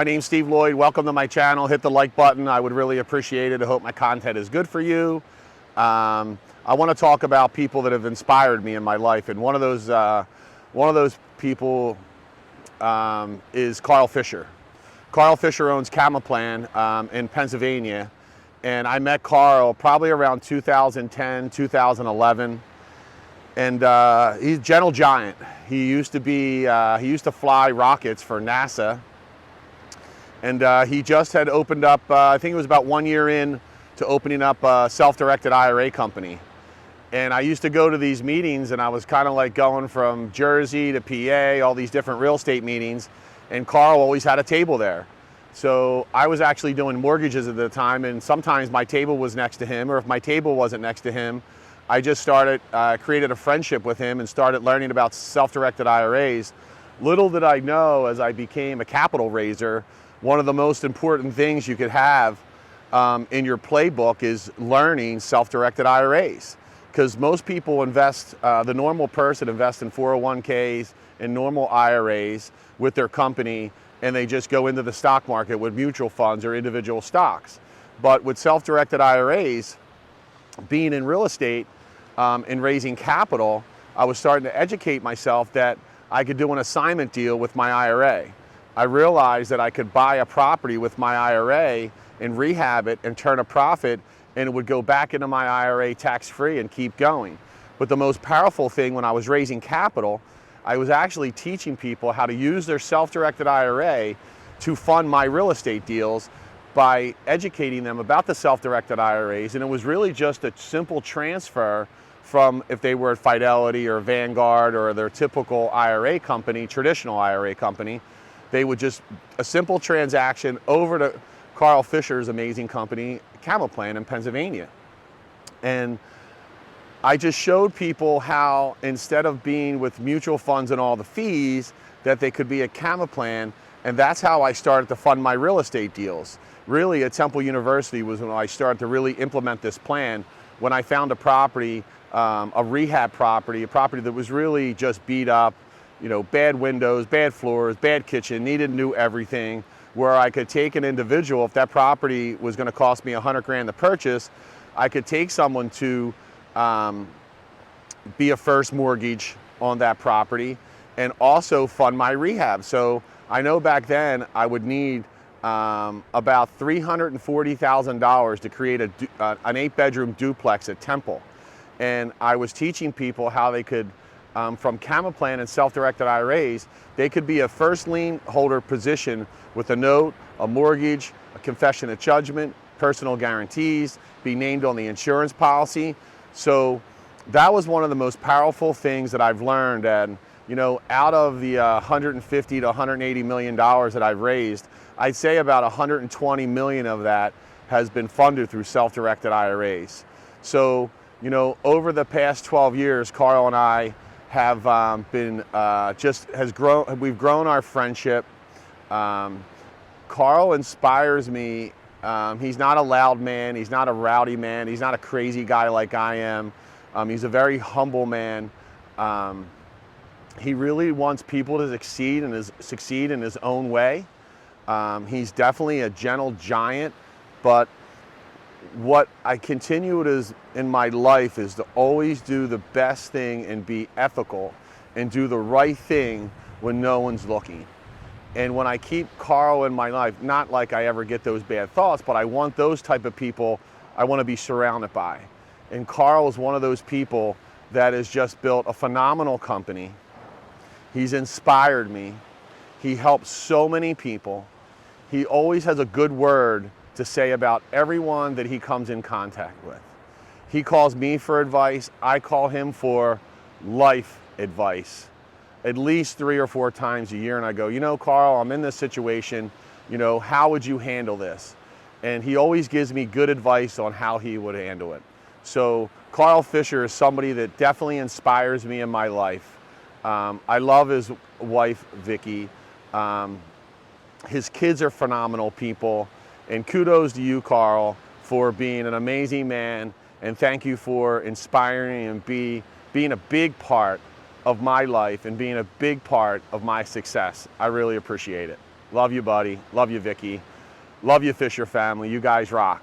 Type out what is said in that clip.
My name's Steve Lloyd. Welcome to my channel. Hit the like button. I would really appreciate it. I hope my content is good for you. I want to talk about people that have inspired me in my life, and one of those people is Carl Fischer. Carl Fischer owns Camaplan in Pennsylvania, and I met Carl probably around 2010, 2011. And he's a gentle giant. He used to fly rockets for NASA. And he just had opened up, I think it was about 1 year in to opening up a self-directed IRA company. And I used to go to these meetings, and I was kind of like going from Jersey to PA, all these different real estate meetings, and Carl always had a table there. So I was actually doing mortgages at the time, and sometimes my table was next to him, or if my table wasn't next to him, I just created a friendship with him and started learning about self-directed IRAs. Little did I know, as I became a capital raiser, one of the most important things you could have in your playbook is learning self-directed IRAs. Because most people invest, the normal person invests in 401ks and normal IRAs with their company, and they just go into the stock market with mutual funds or individual stocks. But with self-directed IRAs, being in real estate and raising capital, I was starting to educate myself that I could do an assignment deal with my IRA. I realized that I could buy a property with my IRA and rehab it and turn a profit, and it would go back into my IRA tax-free and keep going. But the most powerful thing when I was raising capital, I was actually teaching people how to use their self-directed IRA to fund my real estate deals by educating them about the self-directed IRAs. And it was really just a simple transfer from, if they were at Fidelity or Vanguard or their typical IRA company, traditional IRA company, they would just, a simple transaction over to Carl Fischer's amazing company, Camaplan in Pennsylvania. And I just showed people how, instead of being with mutual funds and all the fees, that they could be at Camaplan, and that's how I started to fund my real estate deals. Really, at Temple University was when I started to really implement this plan, when I found a property, a rehab property, a property that was really just beat up, you know, bad windows, bad floors, bad kitchen, needed new everything, where I could take an individual, if that property was going to cost me 100 grand to purchase, I could take someone to be a first mortgage on that property and also fund my rehab. So I know back then I would need about $340,000 to create an 8-bedroom duplex at Temple. And I was teaching people how they could, from Camaplan and self-directed IRAs, they could be a first lien holder position with a note, a mortgage, a confession of judgment, personal guarantees, be named on the insurance policy. So that was one of the most powerful things that I've learned. And you know, out of the 150 to 180 million dollars that I've raised, I'd say about 120 million of that has been funded through self-directed IRAs. So, you know, over the past 12 years, Carl and I have we've grown our friendship. Carl inspires me. He's not a loud man, he's not a rowdy man, he's not a crazy guy like I am. He's a very humble man. He really wants people to succeed in his own way. He's definitely a gentle giant, but what I continue in my life is to always do the best thing and be ethical and do the right thing when no one's looking. And when I keep Carl in my life, not like I ever get those bad thoughts, but I want those type of people I want to be surrounded by. And Carl is one of those people that has just built a phenomenal company. He's inspired me. He helps so many people. He always has a good word to say about everyone that he comes in contact with. He calls me for advice. I call him for life advice at least 3 or 4 times a year. And I go, you know, Carl, I'm in this situation. You know, how would you handle this? And he always gives me good advice on how he would handle it. So Carl Fischer is somebody that definitely inspires me in my life. I love his wife, Vicky. His kids are phenomenal people. And kudos to you, Carl, for being an amazing man. And thank you for inspiring and being a big part of my life and being a big part of my success. I really appreciate it. Love you, buddy. Love you, Vicky. Love you, Fischer family. You guys rock.